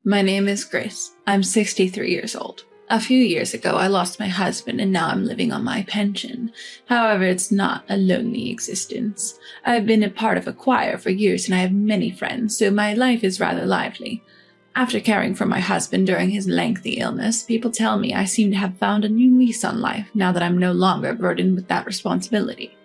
My name is Grace. I'm 63 years old. A few years ago, I lost my husband and now I'm living on my pension. However, it's not a lonely existence. I've been a part of a choir for years and I have many friends, so my life is rather lively. After caring for my husband during his lengthy illness, people tell me I seem to have found a new lease on life now that I'm no longer burdened with that responsibility.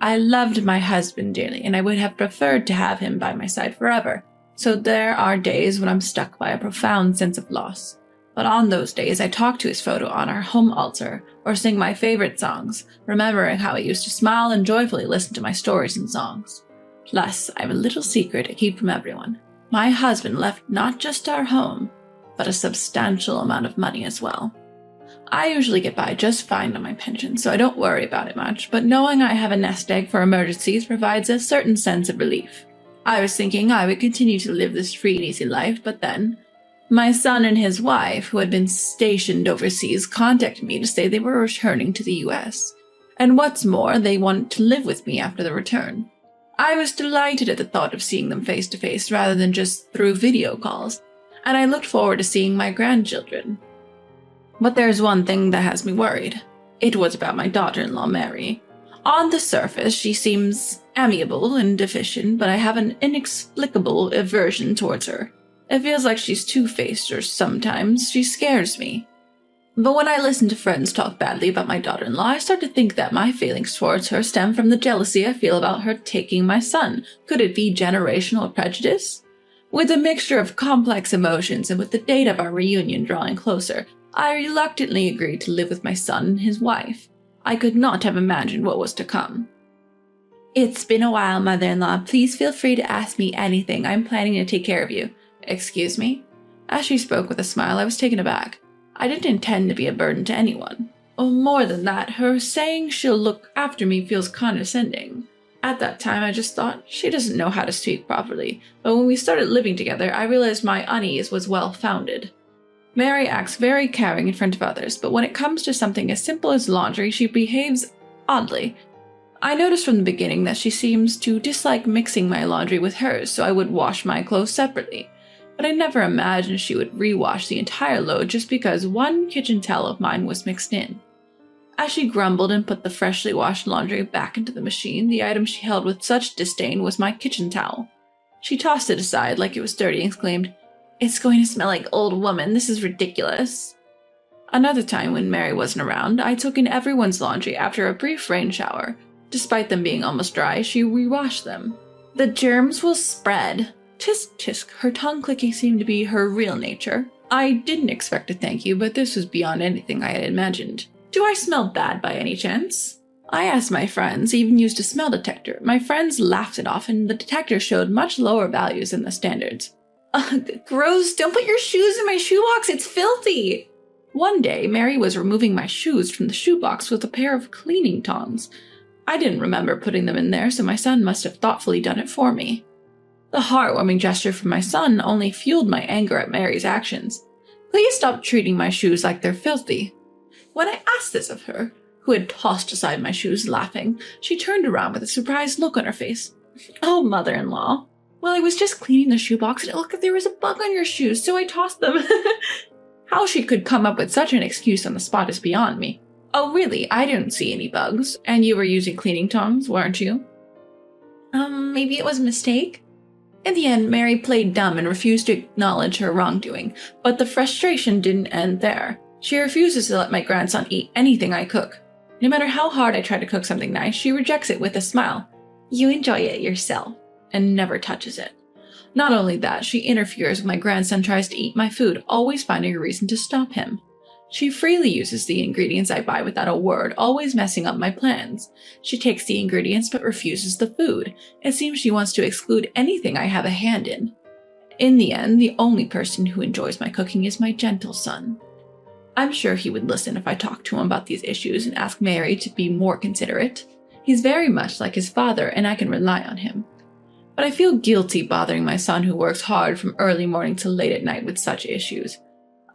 I loved my husband dearly and I would have preferred to have him by my side forever. So there are days when I'm struck by a profound sense of loss. But on those days, I talk to his photo on our home altar or sing my favorite songs, remembering how I used to smile and joyfully listen to my stories and songs. Plus, I have a little secret I keep from everyone. My husband left not just our home, but a substantial amount of money as well. I usually get by just fine on my pension, so I don't worry about it much, but knowing I have a nest egg for emergencies provides a certain sense of relief. I was thinking I would continue to live this free and easy life, but then my son and his wife, who had been stationed overseas, contacted me to say they were returning to the US. And what's more, they wanted to live with me after the return. I was delighted at the thought of seeing them face to face rather than just through video calls, and I looked forward to seeing my grandchildren. But there's one thing that has me worried. It was about my daughter-in-law, Mary. On the surface, she seems amiable and efficient, but I have an inexplicable aversion towards her. It feels like she's two-faced, or sometimes she scares me. But when I listen to friends talk badly about my daughter-in-law, I start to think that my feelings towards her stem from the jealousy I feel about her taking my son. Could it be generational prejudice? With a mixture of complex emotions and with the date of our reunion drawing closer, I reluctantly agreed to live with my son and his wife. I could not have imagined what was to come. It's been a while, mother-in-law. Please feel free to ask me anything. I'm planning to take care of you. Excuse me? As she spoke with a smile, I was taken aback. I didn't intend to be a burden to anyone. Oh, more than that, her saying she'll look after me feels condescending. At that time, I just thought, she doesn't know how to speak properly. But when we started living together, I realized my unease was well-founded. Mary acts very caring in front of others, but when it comes to something as simple as laundry, she behaves oddly. I noticed from the beginning that she seems to dislike mixing my laundry with hers, so I would wash my clothes separately. But I never imagined she would rewash the entire load just because one kitchen towel of mine was mixed in. As she grumbled and put the freshly washed laundry back into the machine, the item she held with such disdain was my kitchen towel. She tossed it aside like it was dirty and exclaimed, "It's going to smell like old woman. This is ridiculous." Another time when Mary wasn't around, I took in everyone's laundry after a brief rain shower. Despite them being almost dry, she rewashed them. "The germs will spread." Tisk tisk, her tongue clicking seemed to be her real nature. I didn't expect a thank you, but this was beyond anything I had imagined. "Do I smell bad by any chance?" I asked my friends, even used a smell detector. My friends laughed it off, and the detector showed much lower values than the standards. "Ugh, gross, don't put your shoes in my shoebox, it's filthy!" One day, Mary was removing my shoes from the shoebox with a pair of cleaning tongs. I didn't remember putting them in there, so my son must have thoughtfully done it for me. The heartwarming gesture from my son only fueled my anger at Mary's actions. "Please stop treating my shoes like they're filthy." When I asked this of her, who had tossed aside my shoes laughing, she turned around with a surprised look on her face. "Oh, mother-in-law. Well, I was just cleaning the shoebox and it looked like there was a bug on your shoes, so I tossed them." How she could come up with such an excuse on the spot is beyond me. "Oh, really? I didn't see any bugs. And you were using cleaning tongs, weren't you?" Maybe it was a mistake?" In the end, Mary played dumb and refused to acknowledge her wrongdoing, but the frustration didn't end there. She refuses to let my grandson eat anything I cook. No matter how hard I try to cook something nice, she rejects it with a smile. "You enjoy it yourself," and never touches it. Not only that, she interferes when my grandson tries to eat my food, always finding a reason to stop him. She freely uses the ingredients I buy without a word, always messing up my plans. She takes the ingredients but refuses the food. It seems she wants to exclude anything I have a hand in. In the end, the only person who enjoys my cooking is my gentle son. I'm sure he would listen if I talked to him about these issues and asked Mary to be more considerate. He's very much like his father, and I can rely on him. But I feel guilty bothering my son who works hard from early morning till late at night with such issues.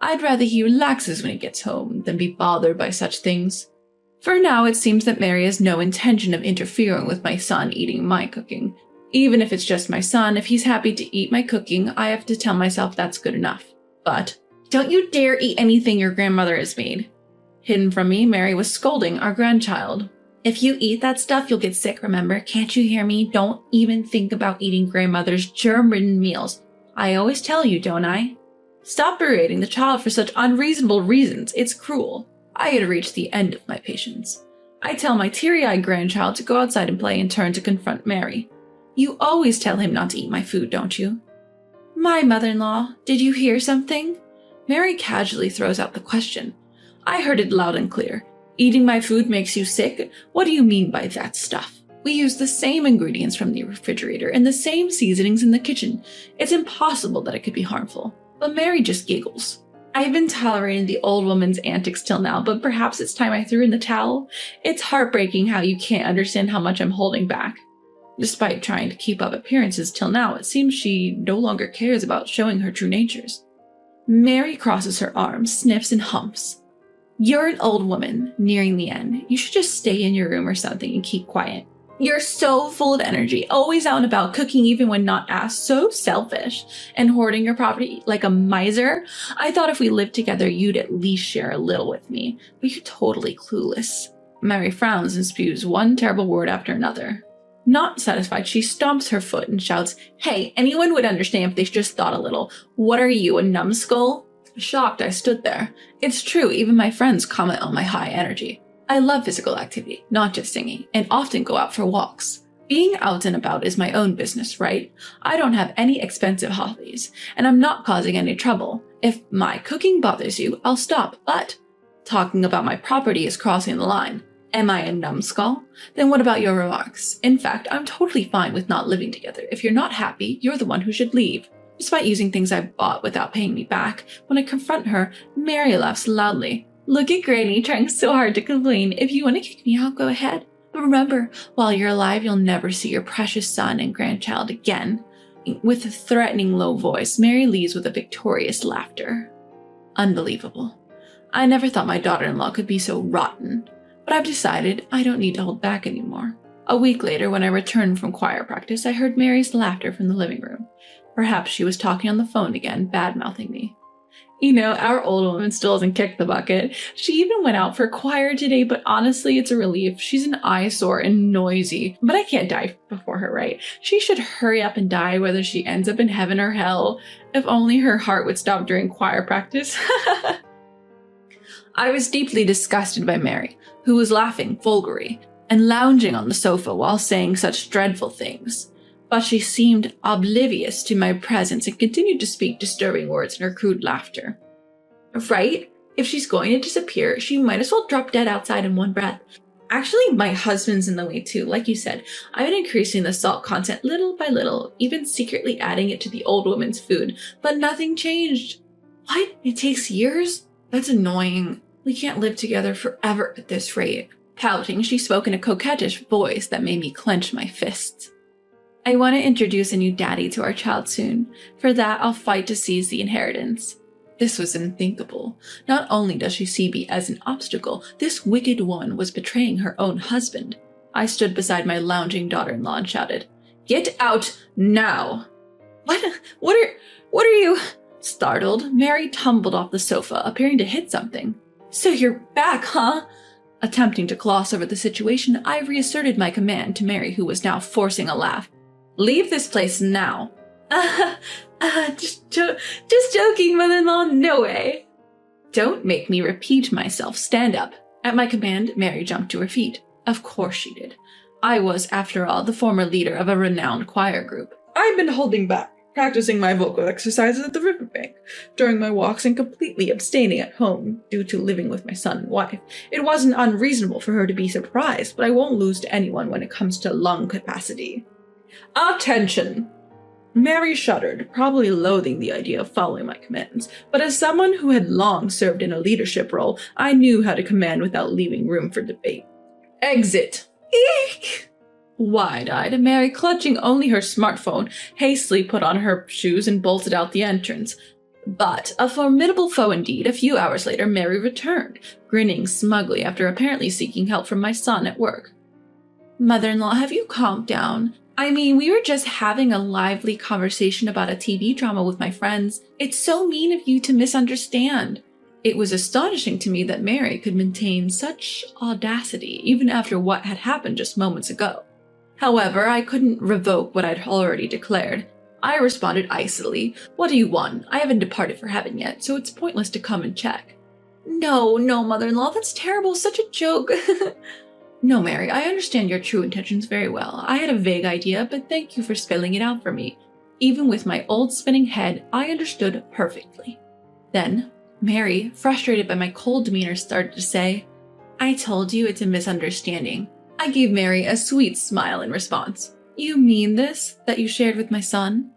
I'd rather he relaxes when he gets home than be bothered by such things. For now, it seems that Mary has no intention of interfering with my son eating my cooking. Even if it's just my son, if he's happy to eat my cooking, I have to tell myself that's good enough. But, "Don't you dare eat anything your grandmother has made." Hidden from me, Mary was scolding our grandchild. "If you eat that stuff, you'll get sick, remember? Can't you hear me? Don't even think about eating grandmother's germ-ridden meals. I always tell you, don't I?" Stop berating the child for such unreasonable reasons. It's cruel. I had reached the end of my patience. I tell my teary-eyed grandchild to go outside and play and turn to confront Mary. "You always tell him not to eat my food, don't you?" "My mother-in-law, did you hear something?" Mary casually throws out the question. I heard it loud and clear. "Eating my food makes you sick? What do you mean by that stuff? We use the same ingredients from the refrigerator and the same seasonings in the kitchen. It's impossible that it could be harmful." But Mary just giggles. I've been tolerating the old woman's antics till now, but perhaps it's time I threw in the towel. It's heartbreaking how you can't understand how much I'm holding back. Despite trying to keep up appearances till now, it seems she no longer cares about showing her true natures. Mary crosses her arms, sniffs, and humps. "You're an old woman, nearing the end. You should just stay in your room or something and keep quiet. You're so full of energy, always out and about, cooking even when not asked, so selfish, and hoarding your property like a miser. I thought if we lived together, you'd at least share a little with me, but you're totally clueless." Mary frowns and spews one terrible word after another. Not satisfied, she stomps her foot and shouts, "Hey, anyone would understand if they just thought a little. What are you, a numbskull?" Shocked, I stood there. It's true, even my friends comment on my high energy. I love physical activity, not just singing, and often go out for walks. Being out and about is my own business, right? I don't have any expensive hobbies, and I'm not causing any trouble. If my cooking bothers you, I'll stop, but talking about my property is crossing the line. Am I a numbskull? Then what about your remarks? In fact, I'm totally fine with not living together. If you're not happy, you're the one who should leave. Despite using things I bought without paying me back, when I confront her, Mary laughs loudly. "Look at Granny trying so hard to complain. If you want to kick me out, go ahead. But remember, while you're alive, you'll never see your precious son and grandchild again." With a threatening low voice, Mary leaves with a victorious laughter. Unbelievable. I never thought my daughter-in-law could be so rotten. But I've decided I don't need to hold back anymore. A week later, when I returned from choir practice, I heard Mary's laughter from the living room. Perhaps she was talking on the phone again, bad-mouthing me. You know, our old woman still hasn't kicked the bucket. She even went out for choir today, but honestly, it's a relief. She's an eyesore and noisy, but I can't die before her, right? She should hurry up and die, whether she ends up in heaven or hell. If only her heart would stop during choir practice. I was deeply disgusted by Mary, who was laughing vulgarly and lounging on the sofa while saying such dreadful things. But she seemed oblivious to my presence and continued to speak disturbing words in her crude laughter. Right? If she's going to disappear, she might as well drop dead outside in one breath. Actually, my husband's in the way too. Like you said, I've been increasing the salt content little by little, even secretly adding it to the old woman's food, but nothing changed. What? It takes years? That's annoying. We can't live together forever at this rate. Pouting, she spoke in a coquettish voice that made me clench my fists. "I want to introduce a new daddy to our child soon. For that, I'll fight to seize the inheritance." This was unthinkable. Not only does she see me as an obstacle, this wicked one was betraying her own husband. I stood beside my lounging daughter-in-law and shouted, "Get out now!" What are you? Startled, Mary tumbled off the sofa, appearing to hit something. "So you're back, huh?" Attempting to gloss over the situation, I reasserted my command to Mary, who was now forcing a laugh. "Leave this place now." Just joking, mother-in-law, no way." "Don't make me repeat myself, stand up." At my command, Mary jumped to her feet. Of course she did. I was, after all, the former leader of a renowned choir group. I'd been holding back, practicing my vocal exercises at the riverbank during my walks and completely abstaining at home due to living with my son and wife. It wasn't unreasonable for her to be surprised, but I won't lose to anyone when it comes to lung capacity. "Attention!" Mary shuddered, probably loathing the idea of following my commands, but as someone who had long served in a leadership role, I knew how to command without leaving room for debate. "Exit!" Eek! Wide-eyed, Mary, clutching only her smartphone, hastily put on her shoes and bolted out the entrance. But, a formidable foe indeed, a few hours later Mary returned, grinning smugly after apparently seeking help from my son at work. "Mother-in-law, have you calmed down? I mean, we were just having a lively conversation about a TV drama with my friends. It's so mean of you to misunderstand. It was astonishing to me that Mary could maintain such audacity even after what had happened just moments ago. However, I couldn't revoke what I'd already declared. I responded icily, "What do you want? I haven't departed for heaven yet, so it's pointless to come and check." No, mother-in-law, that's terrible, such a joke. No, Mary, I understand your true intentions very well. I had a vague idea, but thank you for spelling it out for me. Even with my old spinning head, I understood perfectly. Then, Mary, frustrated by my cold demeanor, started to say, "I told you it's a misunderstanding." I gave Mary a sweet smile in response. "You mean this, that you shared with my son?"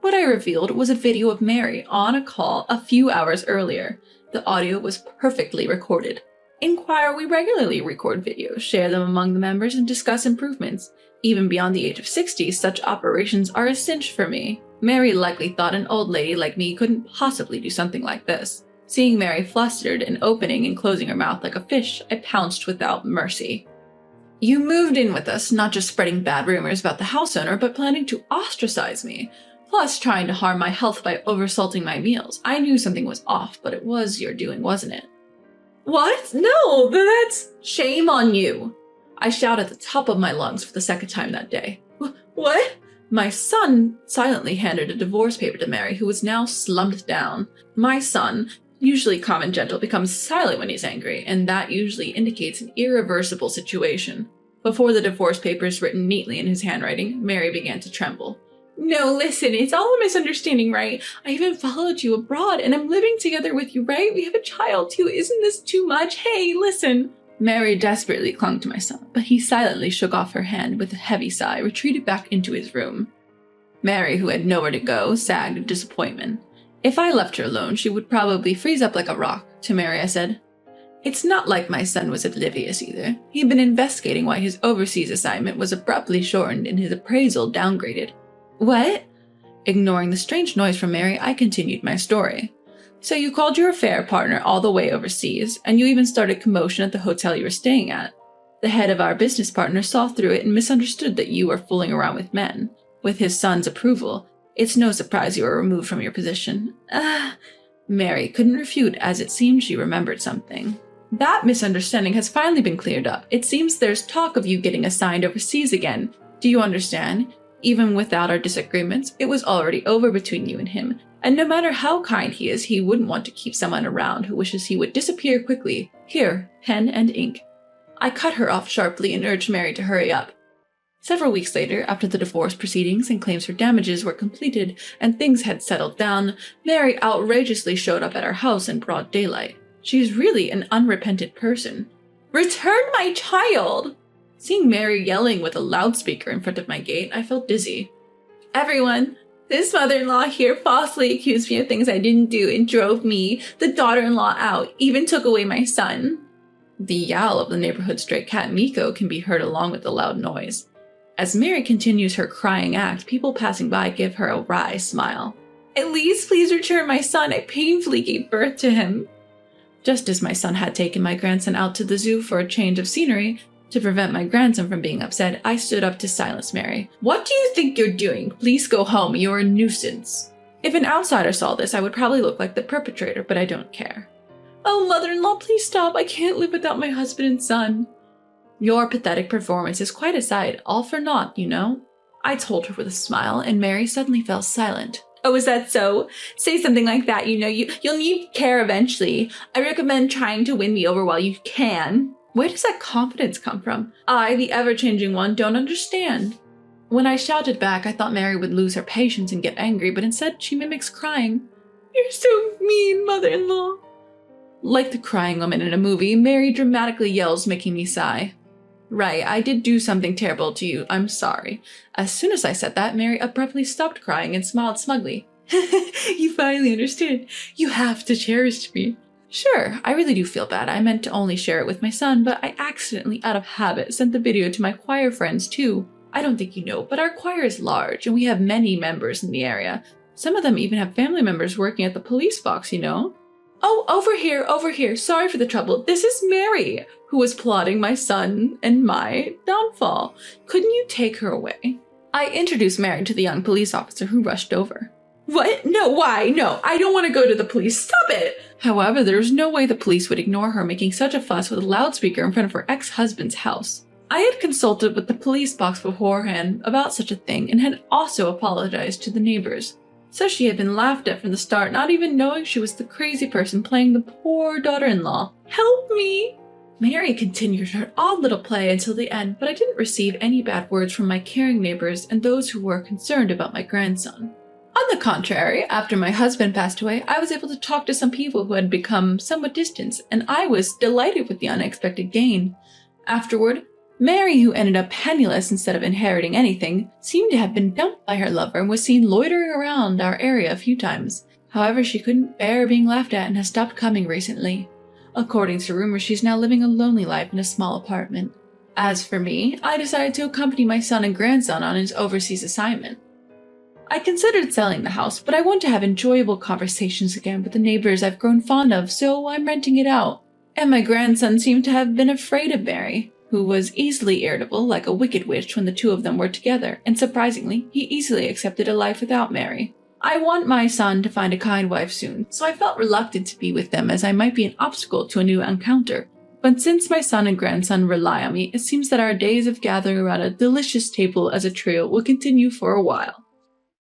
What I revealed was a video of Mary on a call a few hours earlier. The audio was perfectly recorded. In Choir, we regularly record videos, share them among the members, and discuss improvements. Even beyond the age of 60, such operations are a cinch for me. Mary likely thought an old lady like me couldn't possibly do something like this. Seeing Mary flustered and opening and closing her mouth like a fish, I pounced without mercy. "You moved in with us, not just spreading bad rumors about the house owner, but planning to ostracize me. Plus trying to harm my health by oversalting my meals. I knew something was off, but it was your doing, wasn't it?" "What? No, that's shame on you!" I shouted at the top of my lungs for the second time that day. "What?" My son silently handed a divorce paper to Mary, who was now slumped down. My son, usually calm and gentle, becomes silent when he's angry, and that usually indicates an irreversible situation. Before the divorce papers written neatly in his handwriting, Mary began to tremble. "No, listen, it's all a misunderstanding, right? I even followed you abroad, and I'm living together with you, right? We have a child, too. Isn't this too much? Hey, listen." Mary desperately clung to my son, but he silently shook off her hand with a heavy sigh, retreated back into his room. Mary, who had nowhere to go, sagged in disappointment. If I left her alone, she would probably freeze up like a rock. To Mary, I said, "It's not like my son was oblivious either. He'd been investigating why his overseas assignment was abruptly shortened and his appraisal downgraded." "What?" Ignoring the strange noise from Mary, I continued my story. "So you called your affair partner all the way overseas, and you even started commotion at the hotel you were staying at. The head of our business partner saw through it and misunderstood that you were fooling around with men. With his son's approval, it's no surprise you were removed from your position." Mary couldn't refute, as it seemed she remembered something. "That misunderstanding has finally been cleared up. It seems there's talk of you getting assigned overseas again. Do you understand? Even without our disagreements, it was already over between you and him, and no matter how kind he is, he wouldn't want to keep someone around who wishes he would disappear quickly. Here, pen and ink." I cut her off sharply and urged Mary to hurry up. Several weeks later, after the divorce proceedings and claims for damages were completed and things had settled down, Mary outrageously showed up at our house in broad daylight. She's really an unrepentant person. "Return my child!" Seeing Mary yelling with a loudspeaker in front of my gate, I felt dizzy. "Everyone, this mother-in-law here falsely accused me of things I didn't do and drove me, the daughter-in-law, out, even took away my son." The yowl of the neighborhood stray cat Miko can be heard along with the loud noise. As Mary continues her crying act, people passing by give her a wry smile. "At least please return my son. I painfully gave birth to him." Just as my son had taken my grandson out to the zoo for a change of scenery, to prevent my grandson from being upset, I stood up to silence Mary. "What do you think you're doing? Please go home. You're a nuisance." If an outsider saw this, I would probably look like the perpetrator, but I don't care. "Oh, mother-in-law, please stop. I can't live without my husband and son." "Your pathetic performance is quite a sight, all for naught, you know." I told her with a smile, and Mary suddenly fell silent. "Oh, is that so? Say something like that, you'll need care eventually. I recommend trying to win me over while you can." Where does that confidence come from? I, the ever-changing one, don't understand. When I shouted back, I thought Mary would lose her patience and get angry, but instead she mimics crying. "You're so mean, mother-in-law." Like the crying woman in a movie, Mary dramatically yells, making me sigh. "Right, I did do something terrible to you. I'm sorry." As soon as I said that, Mary abruptly stopped crying and smiled smugly. "You finally understood. You have to cherish me." "Sure, I really do feel bad. I meant to only share it with my son, but I accidentally, out of habit, sent the video to my choir friends too. I don't think you know, but our choir is large, and we have many members in the area. Some of them even have family members working at the police box, you know." Oh, over here. Sorry for the trouble. This is Mary, who was plotting my son and my downfall. Couldn't you take her away? I introduced Mary to the young police officer who rushed over. What? No, why? No, I don't want to go to the police. Stop it! However, there was no way the police would ignore her making such a fuss with a loudspeaker in front of her ex-husband's house. I had consulted with the police box beforehand about such a thing and had also apologized to the neighbors. So she had been laughed at from the start, not even knowing she was the crazy person playing the poor daughter-in-law. Help me! Mary continued her odd little play until the end, but I didn't receive any bad words from my caring neighbors and those who were concerned about my grandson. On the contrary, after my husband passed away, I was able to talk to some people who had become somewhat distant, and I was delighted with the unexpected gain. Afterward, Mary, who ended up penniless instead of inheriting anything, seemed to have been dumped by her lover and was seen loitering around our area a few times. However, she couldn't bear being laughed at and has stopped coming recently. According to rumors, she's now living a lonely life in a small apartment. As for me, I decided to accompany my son and grandson on his overseas assignment. I considered selling the house, but I want to have enjoyable conversations again with the neighbors I've grown fond of, so I'm renting it out. And my grandson seemed to have been afraid of Mary, who was easily irritable like a wicked witch when the two of them were together, and surprisingly, he easily accepted a life without Mary. I want my son to find a kind wife soon, so I felt reluctant to be with them as I might be an obstacle to a new encounter. But since my son and grandson rely on me, it seems that our days of gathering around a delicious table as a trio will continue for a while.